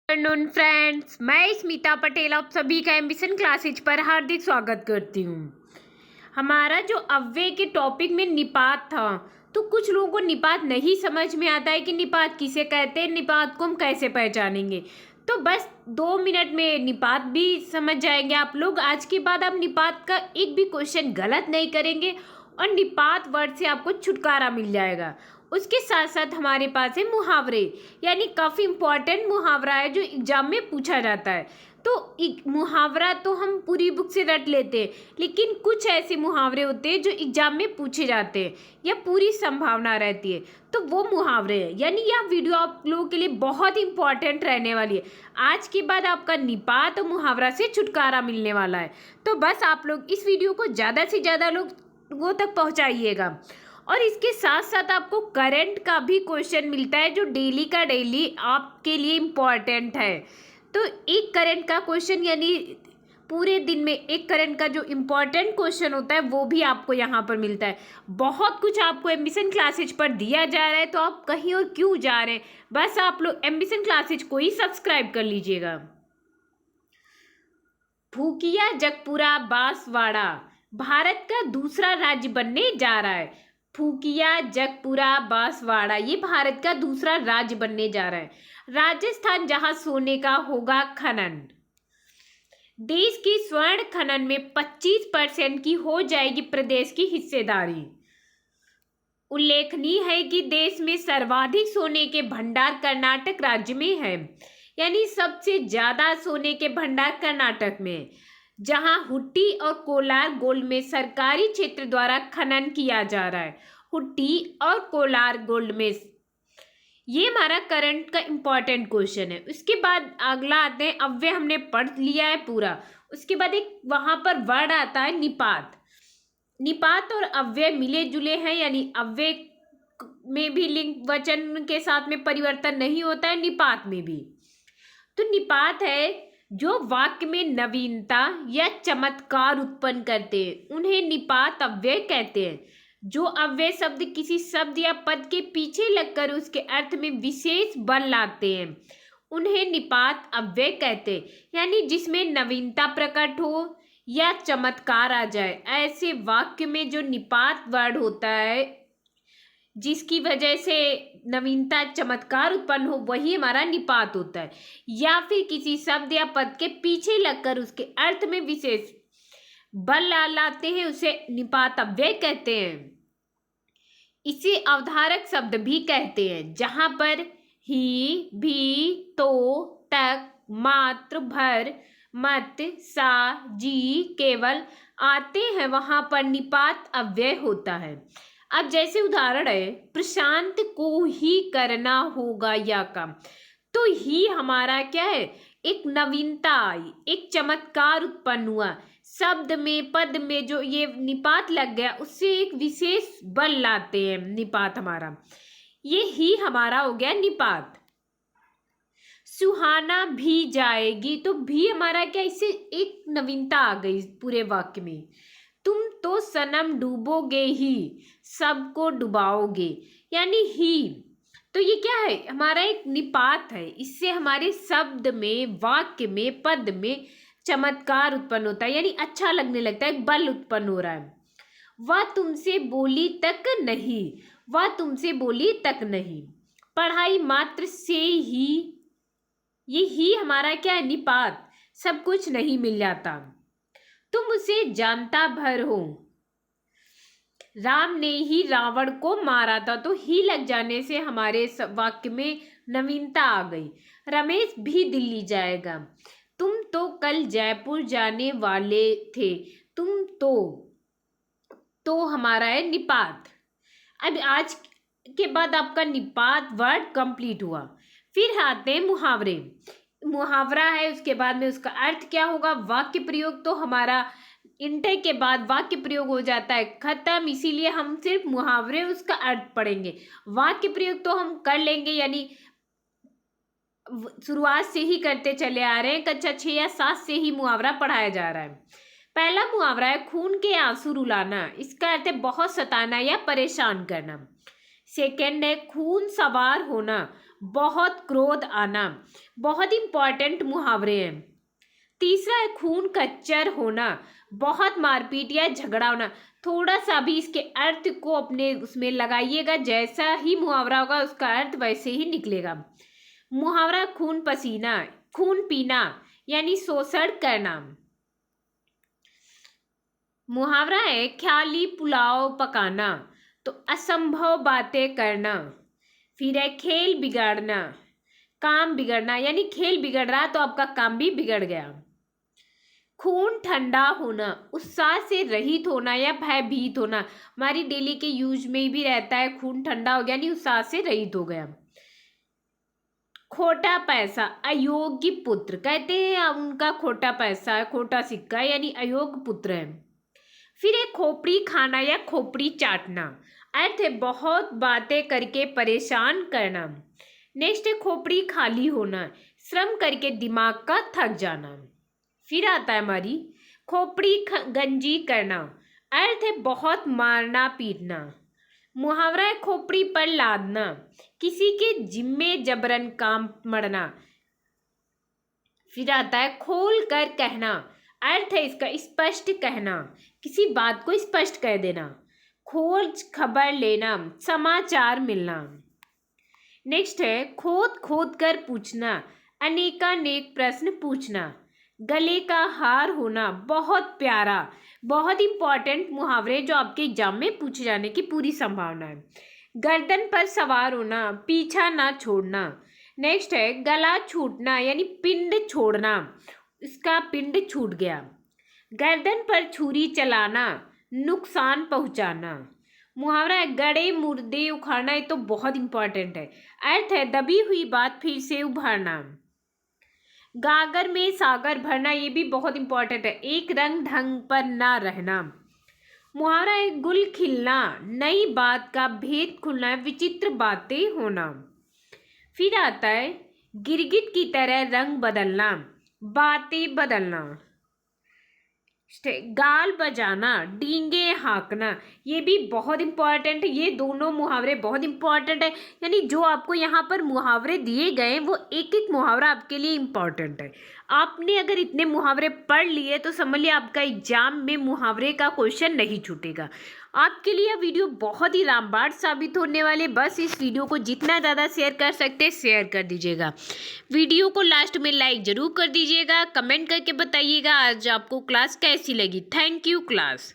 Afternoon friends, मैं स्मिता पटेल आप सभी का एम्बिशन क्लासेज पर हार्दिक स्वागत करती हूँ। हमारा जो अव्यय के टॉपिक में निपात था, तो कुछ लोगों को निपात नहीं समझ में आता है कि निपात किसे कहते हैं, निपात को हम कैसे पहचानेंगे। तो बस 2 मिनट में निपात भी समझ जाएंगे आप लोग। आज के बाद आप निपात का एक भी क्वेश्चन गलत नहीं करेंगे और निपात वर्ड से आपको छुटकारा मिल जाएगा। उसके साथ साथ हमारे पास है मुहावरे, यानी काफ़ी इम्पॉर्टेंट मुहावरा है जो एग्जाम में पूछा जाता है। तो मुहावरा तो हम पूरी बुक से रट लेते हैं, लेकिन कुछ ऐसे मुहावरे होते हैं जो एग्जाम में पूछे जाते हैं या पूरी संभावना रहती है, तो वो मुहावरे हैं। यानी यह वीडियो आप लोगों के लिए बहुत इंपॉर्टेंट रहने वाली है। आज के बाद आपका निपात और मुहावरा से छुटकारा मिलने वाला है। तो बस आप लोग इस वीडियो को ज़्यादा से ज़्यादा लोगों तक पहुँचाइएगा। और इसके साथ साथ आपको करंट का भी क्वेश्चन मिलता है जो डेली का डेली आपके लिए इम्पॉर्टेंट है। तो एक करंट का क्वेश्चन, यानी पूरे दिन में एक करंट का जो इम्पोर्टेंट क्वेश्चन होता है वो भी आपको यहाँ पर मिलता है। बहुत कुछ आपको एम्बिशन क्लासेज पर दिया जा रहा है, तो आप कहीं और क्यों जा रहे हैं। बस आप लोग एम्बिशन क्लासेज को ही सब्सक्राइब कर लीजिएगा। फूकिया जगपुरा बांसवाड़ा भारत का दूसरा राज्य बनने जा रहा है। फूकिया जगपुरा बांसवाड़ा ये भारत का दूसरा राज्य बनने जा रहा है। राजस्थान जहां सोने का होगा खनन। देश की स्वर्ण खनन में 25% की हो जाएगी प्रदेश की हिस्सेदारी। उल्लेखनीय है कि देश में सर्वाधिक सोने के भंडार कर्नाटक राज्य में है, यानी सबसे ज्यादा सोने के भंडार कर्नाटक में, जहां हुट्टी और कोलार गोल्ड में सरकारी क्षेत्र द्वारा खनन किया जा रहा है। हुट्टी और कोलार गोल्ड में, ये हमारा करंट का इंपॉर्टेंट क्वेश्चन है। उसके बाद अगला आते हैं अव्यय, हमने पढ़ लिया है पूरा। उसके बाद एक वहां पर वर्ड आता है निपात। निपात और अव्यय मिले जुले हैं, यानी अव्यय में भी लिंग वचन के साथ में परिवर्तन नहीं होता है, निपात में भी। तो निपात है जो वाक्य में नवीनता या चमत्कार उत्पन्न करते हैं, उन्हें निपात अव्यय कहते हैं। जो अव्यय शब्द किसी शब्द या पद के पीछे लगकर उसके अर्थ में विशेष बल लाते हैं, उन्हें निपात अव्यय कहते हैं। यानी जिसमें नवीनता प्रकट हो या चमत्कार आ जाए, ऐसे वाक्य में जो निपात वर्ड होता है जिसकी वजह से नवीनता चमत्कार उत्पन्न हो, वही हमारा निपात होता है। या फिर किसी शब्द या पद के पीछे लगकर उसके अर्थ में विशेष बल लाते हैं, उसे निपात अव्यय कहते हैं। इसे अवधारक शब्द भी कहते हैं। जहां पर ही, भी, तो, तक, मात्र, भर, मत, सा, जी, केवल आते हैं, वहां पर निपात अव्यय होता है। अब जैसे उदाहरण है, प्रशांत को ही करना होगा यह काम, तो ही हमारा क्या है, एक नवीनता आई, एक चमत्कार उत्पन्न हुआ। शब्द में, पद में जो ये निपात लग गया, उससे एक विशेष बल लाते हैं निपात हमारा। ये ही हमारा हो गया निपात। सुहाना भी जाएगी, तो भी हमारा क्या, इससे एक नवीनता आ गई पूरे वाक्य में। तुम तो सनम डूबोगे ही, सबको डुबाओगे, यानी ही, तो ये क्या है, हमारा एक निपात है। इससे हमारे शब्द में, वाक्य में, पद में चमत्कार उत्पन्न होता है, यानी अच्छा लगने लगता है, बल उत्पन्न हो रहा है। वह तुमसे बोली तक नहीं, वह तुमसे बोली तक नहीं, पढ़ाई मात्र से ही, ये ही हमारा क्या है, निपात। सब कुछ नहीं मिल जाता, तुम उसे जानता भर हो। राम ने ही रावण को मारा था, तो ही लग जाने से हमारे वाक्य में नवीनता आ गई। रमेश भी दिल्ली जाएगा, तुम तो कल जयपुर जाने वाले थे, तुम तो हमारा है निपात। अब आज के बाद आपका निपात वर्ड कंप्लीट हुआ। फिर आते हैं मुहावरे। मुहावरा है, उसके बाद में उसका अर्थ क्या होगा, वाक्य प्रयोग, तो हमारा इंटर के बाद वाक्य प्रयोग हो जाता है खत्म, इसीलिए हम सिर्फ मुहावरे उसका अर्थ पढ़ेंगे। वाक्य प्रयोग तो हम कर लेंगे, यानी शुरुआत से ही करते चले आ रहे हैं, कक्षा 6 या 7 से ही मुहावरा पढ़ाया जा रहा है। पहला मुहावरा है खून के आंसू रुलाना, इसका अर्थ है बहुत सताना या परेशान करना। सेकंड है खून सवार होना, बहुत क्रोध आना, बहुत इंपॉर्टेंट मुहावरे हैं। तीसरा है खून कच्चर होना, बहुत मारपीट या झगड़ा होना। थोड़ा सा भी इसके अर्थ को अपने उसमें लगाइएगा, जैसा ही मुहावरा होगा उसका अर्थ वैसे ही निकलेगा। मुहावरा खून पसीना, खून पीना यानी शोषण करना। मुहावरा है ख्याली पुलाव पकाना, तो असंभव बातें करना। फिर है खेल बिगाड़ना, काम बिगड़ना, यानी खेल बिगड़ रहा तो आपका काम भी बिगड़ गया। खून ठंडा होना, उत्साह से रहित होना या भयभीत होना। हमारी डेली के यूज में भी रहता है, खून ठंडा हो गया यानी उत्साह से रहित हो गया। खोटा पैसा, अयोग्य पुत्र, कहते हैं उनका खोटा पैसा है, खोटा सिक्का है, यानी अयोग्य पुत्र है। फिर एक खोपड़ी खाना या खोपड़ी चाटना, अर्थ है बहुत बातें करके परेशान करना। नेक्स्ट है खोपड़ी खाली होना, श्रम करके दिमाग का थक जाना। फिर आता है हमारी खोपड़ी गंजी करना, अर्थ है बहुत मारना पीटना। मुहावरा है खोपड़ी पर लादना, किसी के जिम्मे जबरन काम मढ़ना। फिर आता है खोल कर कहना, अर्थ है इसका स्पष्ट कहना, किसी बात को स्पष्ट कह देना। खोज खबर लेना, समाचार मिलना। नेक्स्ट है खोद खोद कर पूछना, अनेकानेक प्रश्न पूछना। गले का हार होना, बहुत प्यारा, बहुत इंपॉर्टेंट मुहावरे जो आपके एग्जाम में पूछे जाने की पूरी संभावना है। गर्दन पर सवार होना, पीछा ना छोड़ना। नेक्स्ट है गला छूटना यानी पिंड छोड़ना, इसका पिंड छूट गया। गर्दन पर छुरी चलाना, नुकसान पहुंचाना। मुहावरा है गड़े मुर्दे उखाड़ना, ये तो बहुत इंपॉर्टेंट है। अर्थ है दबी हुई बात फिर से उभारना। गागर में सागर भरना, ये भी बहुत इंपॉर्टेंट है, एक रंग ढंग पर ना रहना। मुहावरा है गुल खिलना, नई बात का भेद खुलना, विचित्र बातें होना। फिर आता है गिरगिट की तरह रंग बदलना, बातें बदलना। गाल बजाना, डींगे हाँकना, ये भी बहुत इंपॉर्टेंट है। ये दोनों मुहावरे बहुत इंपॉर्टेंट है, यानी जो आपको यहाँ पर मुहावरे दिए गए वो एक एक मुहावरा आपके लिए इंपॉर्टेंट है। आपने अगर इतने मुहावरे पढ़ लिए तो समझ लिया आपका एग्जाम में मुहावरे का क्वेश्चन नहीं छूटेगा। आपके लिए यह वीडियो बहुत ही रामबाण साबित होने वाले, बस इस वीडियो को जितना ज़्यादा शेयर कर सकते शेयर कर दीजिएगा। वीडियो को लास्ट में लाइक ज़रूर कर दीजिएगा, कमेंट करके बताइएगा आज आपको क्लास कैसी लगी। Thank you class.